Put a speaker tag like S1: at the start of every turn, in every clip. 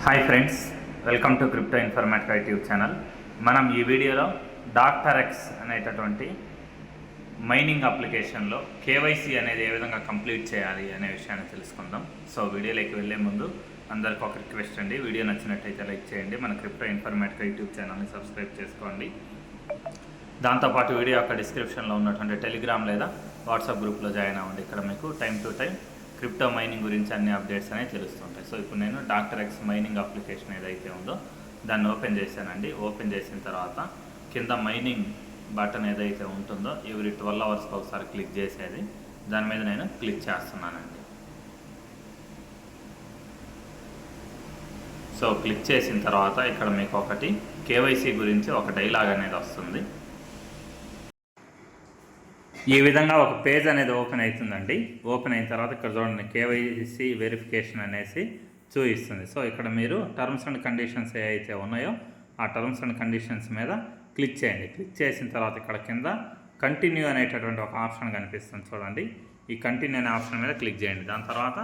S1: Hi friends, welcome to crypto Informatica YouTube channel. మనం ఈ వీడియోలో డాక్టర్ ఎక్స్ అనేటటువంటి మైనింగ్ అప్లికేషన్లో కేవైసీ అనేది ఏ విధంగా కంప్లీట్ చేయాలి అనే విషయాన్ని తెలుసుకుందాం. సో వీడియోలోకి వెళ్ళే ముందు అందరికీ ఒక రిక్వెస్ట్ అండి, వీడియో నచ్చినట్టయితే లైక్ చేయండి, మన క్రిప్టో ఇన్ఫర్మేటికా యూట్యూబ్ ఛానల్ని సబ్స్క్రైబ్ చేసుకోండి. దాంతోపాటు వీడియో యొక్క డిస్క్రిప్షన్లో ఉన్నటువంటి టెలిగ్రామ్ లేదా వాట్సాప్ గ్రూప్లో జాయిన్ అవ్వండి. ఇక్కడ మీకు time to time crypto mining గురించి అన్ని అప్డేట్స్ అనేవి తెలుస్తుంటాయి. సో ఇప్పుడు నేను డాక్టర్ ఎక్స్ మైనింగ్ అప్లికేషన్ ఏదైతే ఉందో దాన్ని ఓపెన్ చేశానండి. ఓపెన్ చేసిన తర్వాత కింద మైనింగ్ బటన్ ఏదైతే ఉంటుందో ఎవ్రీ 12 అవర్స్కి ఒకసారి క్లిక్ చేసేది, దాని మీద నేను క్లిక్ చేస్తున్నానండి. సో క్లిక్ చేసిన తర్వాత ఇక్కడ మీకు ఒకటి కేవైసీ గురించి ఒక డైలాగ్ అనేది వస్తుంది. ఈ విధంగా ఒక పేజ్ అనేది ఓపెన్ అవుతుందండి. ఓపెన్ అయిన తర్వాత ఇక్కడ చూడండి కేవైసీ వెరిఫికేషన్ అనేసి చూపిస్తుంది. సో ఇక్కడ మీరు టర్మ్స్ అండ్ కండిషన్స్ ఏవైతే ఉన్నాయో ఆ టర్మ్స్ అండ్ కండిషన్స్ మీద క్లిక్ చేయండి. క్లిక్ చేసిన తర్వాత ఇక్కడ కింద కంటిన్యూ అనేటటువంటి ఒక ఆప్షన్ కనిపిస్తుంది చూడండి. ఈ కంటిన్యూ అనే ఆప్షన్ మీద క్లిక్ చేయండి. దాని తర్వాత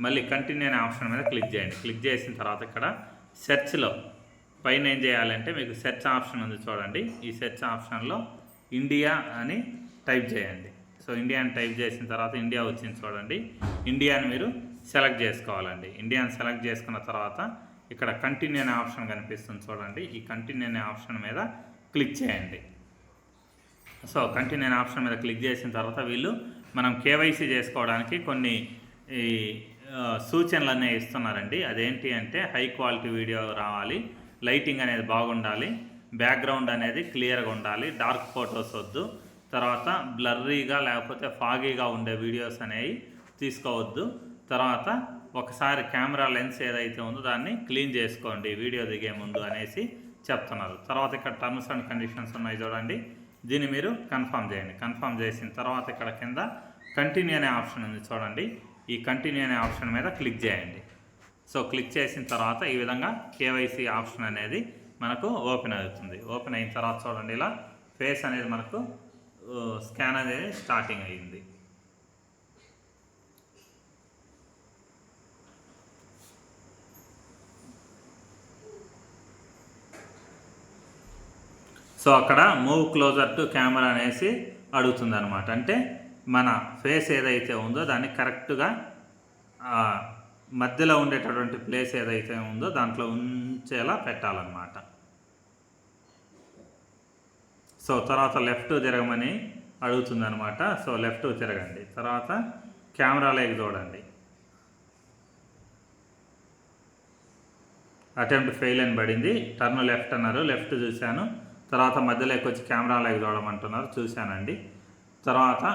S1: మళ్ళీ కంటిన్యూ అనే ఆప్షన్ మీద క్లిక్ చేయండి. క్లిక్ చేసిన తర్వాత ఇక్కడ సెర్చ్లో పైన ఏం చేయాలంటే మీకు సెర్చ్ ఆప్షన్ ఉంది చూడండి. ఈ సెర్చ్ ఆప్షన్లో ఇండియా అని టైప్ చేయండి. సో ఇండియాని టైప్ చేసిన తర్వాత ఇండియా వచ్చింది చూడండి. ఇండియాని మీరు సెలెక్ట్ చేసుకోవాలండి. ఇండియాని సెలెక్ట్ చేసుకున్న తర్వాత ఇక్కడ కంటిన్యూ అనే ఆప్షన్ కనిపిస్తుంది చూడండి. ఈ కంటిన్యూ అనే ఆప్షన్ మీద క్లిక్ చేయండి. సో కంటిన్యూ అనే ఆప్షన్ మీద క్లిక్ చేసిన తర్వాత వీళ్ళు మనం కేవైసీ చేసుకోవడానికి కొన్ని సూచనలు అనేవి ఇస్తున్నారండి. అదేంటి అంటే హై క్వాలిటీ వీడియో రావాలి, లైటింగ్ అనేది బాగుండాలి, బ్యాక్గ్రౌండ్ అనేది క్లియర్గా ఉండాలి, డార్క్ ఫొటోస్ వద్దు, తర్వాత బ్లర్రీగా లేకపోతే ఫాగీగా ఉండే వీడియోస్ అనేవి తీసుకోవద్దు, తర్వాత ఒకసారి కెమెరా లెన్స్ ఏదైతే ఉందో దాన్ని క్లీన్ చేసుకోండి వీడియో దిగే ముందు అనేసి చెప్తున్నారు. తర్వాత ఇక్కడ టర్మ్స్ అండ్ కండిషన్స్ ఉన్నాయి చూడండి, దీన్ని మీరు కన్ఫర్మ్ చేయండి. కన్ఫర్మ్ చేసిన తర్వాత ఇక్కడ కింద కంటిన్యూ అనే ఆప్షన్ ఉంది చూడండి. ఈ కంటిన్యూ అనే ఆప్షన్ మీద క్లిక్ చేయండి. సో క్లిక్ చేసిన తర్వాత ఈ విధంగా కేవైసీ ఆప్షన్ అనేది మనకు ఓపెన్ అవుతుంది. ఓపెన్ అయిన తర్వాత చూడండి ఇలా ఫేస్ అనేది మనకు స్కాన్ అనేది స్టార్టింగ్ అయ్యింది. సో అక్కడ మూవ్ క్లోజర్ టు కెమెరా అనేసి అడుగుతుంది అనమాట. అంటే మన ఫేస్ ఏదైతే ఉందో దాన్ని కరెక్ట్గా మధ్యలో ఉండేటటువంటి ప్లేస్ ఏదైతే ఉందో దాంట్లో ఉంచేలా పెట్టాలన్నమాట. సో తర్వాత లెఫ్ట్ తిరగమని అడుగుతుంది అనమాట. సో లెఫ్ట్ తిరగండి. తర్వాత కెమెరాలోకి చూడండి. అటెంప్ట్ ఫెయిల్ అని పడింది. టర్న్ లెఫ్ట్ అన్నారు, లెఫ్ట్ చూశాను. తర్వాత మధ్యలోకి వచ్చి కెమెరాలోకి చూడమంటున్నారు, చూశానండి. తర్వాత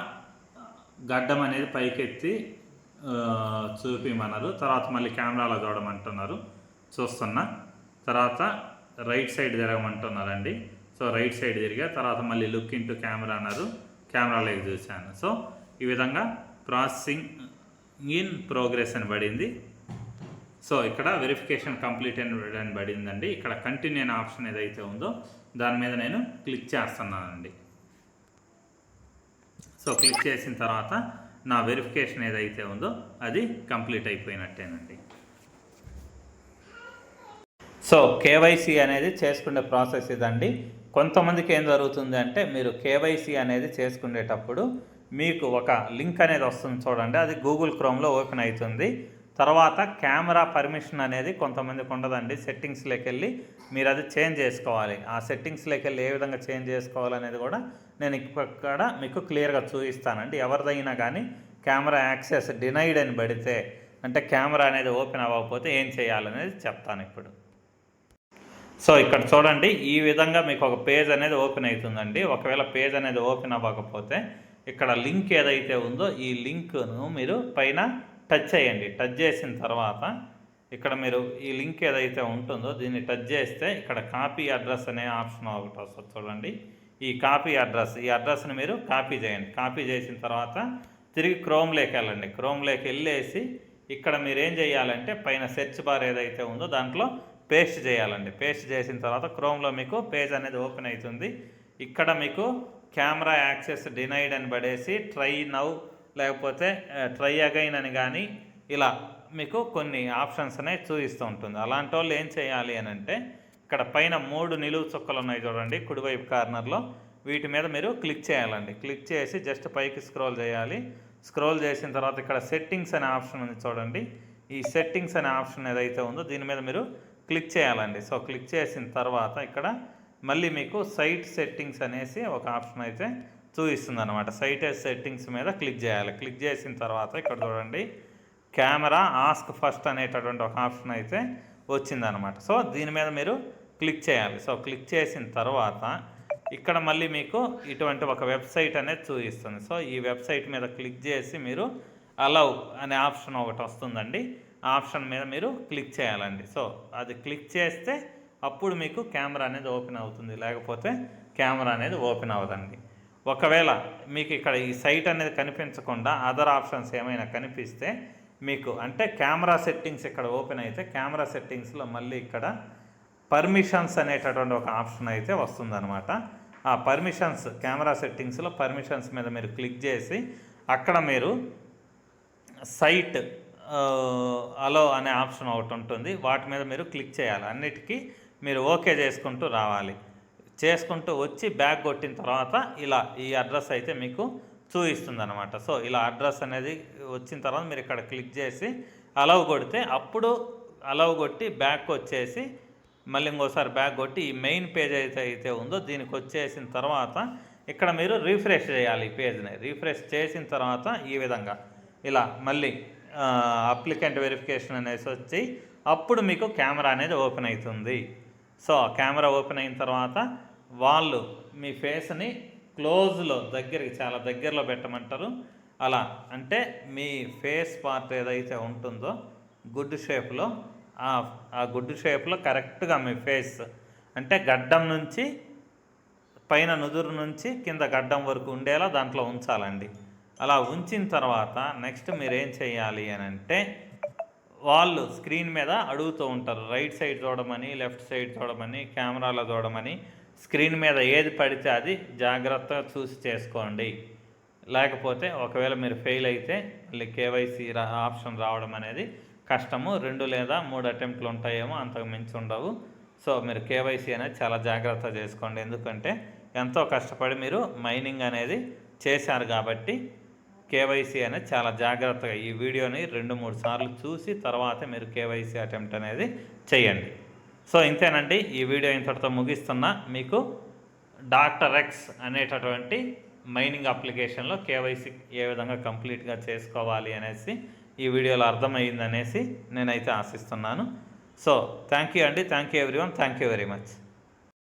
S1: గడ్డం అనేది పైకెత్తి చూపిమన్నారు. తర్వాత మళ్ళీ కెమెరాలో చూడమంటున్నారు, చూస్తున్నా. తర్వాత రైట్ సైడ్ తిరగమంటున్నారండి. సో రైట్ సైడ్ తిరిగా. తర్వాత మళ్ళీ లుక్ ఇంటూ కెమెరా అన్నారు, కెమెరాలోకి చూశాను. సో ఈ విధంగా ప్రాసెసింగ్ ఇన్ ప్రోగ్రెస్ అని పడింది. సో ఇక్కడ వెరిఫికేషన్ కంప్లీట్ అని పడిందండి. ఇక్కడ కంటిన్యూ అనే ఆప్షన్ ఏదైతే ఉందో దాని మీద నేను క్లిక్ చేస్తున్నానండి. సో క్లిక్ చేసిన తర్వాత నా వెరిఫికేషన్ ఏదైతే ఉందో అది కంప్లీట్ అయిపోయినట్టేనండి. సో కేవైసీ అనేది చేసుకునే ప్రాసెస్ ఇదండి. కొంతమందికి ఏం జరుగుతుంది అంటే మీరు కేవైసీ అనేది చేసుకునేటప్పుడు మీకు ఒక లింక్ అనేది వస్తుంది చూడండి, అది గూగుల్ క్రోమ్లో ఓపెన్ అవుతుంది. తర్వాత కెమెరా పర్మిషన్ అనేది కొంతమందికి ఉండదండి. సెట్టింగ్స్లోకి వెళ్ళి మీరు అది చేంజ్ చేసుకోవాలి. ఆ సెట్టింగ్స్లోకి వెళ్ళి ఏ విధంగా చేంజ్ చేసుకోవాలనేది కూడా నేను ఇక్కడ మీకు క్లియర్గా చూపిస్తానండి. ఎవరిదైనా కానీ కెమెరా యాక్సెస్ డినైడ్ అని పడితే, అంటే కెమెరా అనేది ఓపెన్ అవ్వకపోతే ఏం చేయాలనేది చెప్తాను ఇప్పుడు. సో ఇక్కడ చూడండి, ఈ విధంగా మీకు ఒక పేజ్ అనేది ఓపెన్ అవుతుందండి. ఒకవేళ పేజ్ అనేది ఓపెన్ అవ్వకపోతే ఇక్కడ లింక్ ఏదైతే ఉందో ఈ లింక్ను మీరు పైన టచ్ చేయండి. టచ్ చేసిన తర్వాత ఇక్కడ మీరు ఈ లింక్ ఏదైతే ఉంటుందో దీన్ని టచ్ చేస్తే ఇక్కడ కాపీ అడ్రస్ అనే ఆప్షన్ ఒకటి వస్తుంది చూడండి. ఈ కాపీ అడ్రస్, ఈ అడ్రస్ని మీరు కాపీ చేయండి. కాపీ చేసిన తర్వాత తిరిగి క్రోమ్లోకి వెళ్ళండి. క్రోమ్లోకి వెళ్ళేసి ఇక్కడ మీరు ఏం చేయాలంటే పైన సెర్చ్ బార్ ఏదైతే ఉందో దాంట్లో పేస్ట్ చేయాలండి. పేస్ట్ చేసిన తర్వాత క్రోమ్లో మీకు పేజ్ అనేది ఓపెన్ అవుతుంది. ఇక్కడ మీకు కెమెరా యాక్సెస్ డినైడ్ అని పడేసి ట్రై నౌ లేకపోతే ట్రై అగైన్ అని కానీ ఇలా మీకు కొన్ని ఆప్షన్స్ అనేవి చూపిస్తూ ఉంటుంది. అలాంటి వాళ్ళు ఏం చేయాలి అని అంటే ఇక్కడ పైన 3 నిలువు చుక్కలు ఉన్నాయి చూడండి కుడివైపు కార్నర్లో, వీటి మీద మీరు క్లిక్ చేయాలండి. క్లిక్ చేసి జస్ట్ పైకి స్క్రోల్ చేయాలి. స్క్రోల్ చేసిన తర్వాత ఇక్కడ సెట్టింగ్స్ అనే ఆప్షన్ ఉంది చూడండి. ఈ సెట్టింగ్స్ అనే ఆప్షన్ ఏదైతే ఉందో దీని మీద మీరు క్లిక్ చేయాలండి. సో క్లిక్ చేసిన తర్వాత ఇక్కడ మళ్ళీ మీకు సైట్ సెట్టింగ్స్ అనేసి ఒక ఆప్షన్ అయితే చూపిస్తుంది అనమాట. సైట్ సెట్టింగ్స్ మీద క్లిక్ చేయాలి. క్లిక్ చేసిన తర్వాత ఇక్కడ చూడండి కెమెరా ఆస్క్ ఫస్ట్ అనేటటువంటి ఒక ఆప్షన్ అయితే వచ్చిందనమాట. సో దీని మీద మీరు క్లిక్ చేయాలి. సో క్లిక్ చేసిన తర్వాత ఇక్కడ మళ్ళీ మీకు ఇటువంటి ఒక వెబ్సైట్ అనేది చూపిస్తుంది. సో ఈ వెబ్సైట్ మీద క్లిక్ చేసి మీరు అలౌ అనే ఆప్షన్ ఒకటి వస్తుందండి. ఆ ఆప్షన్ మీద మీరు క్లిక్ చేయాలండి. సో అది క్లిక్ చేస్తే అప్పుడు మీకు కెమెరా అనేది ఓపెన్ అవుతుంది, లేకపోతే కెమెరా అనేది ఓపెన్ అవ్వదండి. ఒకవేళ మీకు ఇక్కడ ఈ సైట్ అనేది కనిపించకుండా అదర్ ఆప్షన్స్ ఏమైనా కనిపిస్తే మీకు అంటే కెమెరా సెట్టింగ్స్ ఇక్కడ ఓపెన్ అయితే కెమెరా సెట్టింగ్స్లో మళ్ళీ ఇక్కడ పర్మిషన్స్ అనేటటువంటి ఒక ఆప్షన్ అయితే వస్తుందన్నమాట. ఆ పర్మిషన్స్ కెమెరా సెట్టింగ్స్లో పర్మిషన్స్ మీద మీరు క్లిక్ చేసి అక్కడ మీరు సైట్ అలో అనే ఆప్షన్ ఒకటి ఉంటుంది, వాటి మీద మీరు క్లిక్ చేయాలి. అన్నిటికీ మీరు ఓకే చేసుకుంటూ రావాలి. చేసుకుంటూ వచ్చి బ్యాక్ కొట్టిన తర్వాత ఇలా ఈ అడ్రస్ అయితే మీకు చూపిస్తుంది అనమాట. సో ఇలా అడ్రస్ అనేది వచ్చిన తర్వాత మీరు ఇక్కడ క్లిక్ చేసి అలౌ కొడితే అప్పుడు అలౌ కొట్టి బ్యాక్ వచ్చేసి మళ్ళీ ఇంకోసారి బ్యాక్ కొట్టి ఈ మెయిన్ పేజ్ అయితే ఉందో దీనికి వచ్చేసిన తర్వాత ఇక్కడ మీరు రీఫ్రెష్ చేయాలి. ఈ పేజ్ని రీఫ్రెష్ చేసిన తర్వాత ఈ విధంగా ఇలా మళ్ళీ అప్లికెంట్ వెరిఫికేషన్ అనేసి వచ్చి అప్పుడు మీకు కెమెరా అనేది ఓపెన్ అవుతుంది. సో కెమెరా ఓపెన్ అయిన తర్వాత వాళ్ళు మీ ఫేస్ని క్లోజ్లో దగ్గరికి చాలా దగ్గరలో పెట్టమంటారు. అలా అంటే మీ ఫేస్ పార్ట్ ఏదైతే ఉంటుందో గుడ్ షేప్లో ఆ గుడ్ షేప్లో కరెక్ట్గా మీ ఫేస్ అంటే గడ్డం నుంచి పైన నుదురు నుంచి కింద గడ్డం వరకు ఉండేలా దాంట్లో ఉంచాలండి. అలా ఉంచిన తర్వాత నెక్స్ట్ మీరు ఏం చేయాలి అని అంటే వాళ్ళు స్క్రీన్ మీద అడుగుతూ ఉంటారు రైట్ సైడ్ చూడమని, లెఫ్ట్ సైడ్ చూడమని, కెమెరాలో చూడమని. స్క్రీన్ మీద ఏది పడితే అది జాగ్రత్తగా చూసి చేసుకోండి. లేకపోతే ఒకవేళ మీరు ఫెయిల్ అయితే మళ్ళీ కేవైసీ ఆప్షన్ రావడం అనేది కష్టము. 2 లేదా 3 అటెంప్ట్లు ఉంటాయేమో, అంతకు మించి ఉండవు. సో మీరు కేవైసీ అనేది చాలా జాగ్రత్త చేసుకోండి. ఎందుకంటే ఎంతో కష్టపడి మీరు మైనింగ్ అనేది చేశారు కాబట్టి కేవైసీ అనేది చాలా జాగ్రత్తగా ఈ వీడియోని 2-3 సార్లు చూసి తర్వాత మీరు కేవైసీ అటెంప్ట్ అనేది చేయండి. సో ఇంతేనండి, ఈ వీడియో ఇంతటితో ముగిస్తున్నా. మీకు డాక్టర్ ఎక్స్ అనేటటువంటి మైనింగ్ అప్లికేషన్లో కేవైసీ ఏ విధంగా కంప్లీట్గా చేసుకోవాలి అనేసి ఈ వీడియోలో అర్థమైందనేసి నేనైతే ఆశిస్తున్నాను. సో థ్యాంక్ యూ అండి, thank you everyone, thank you very much.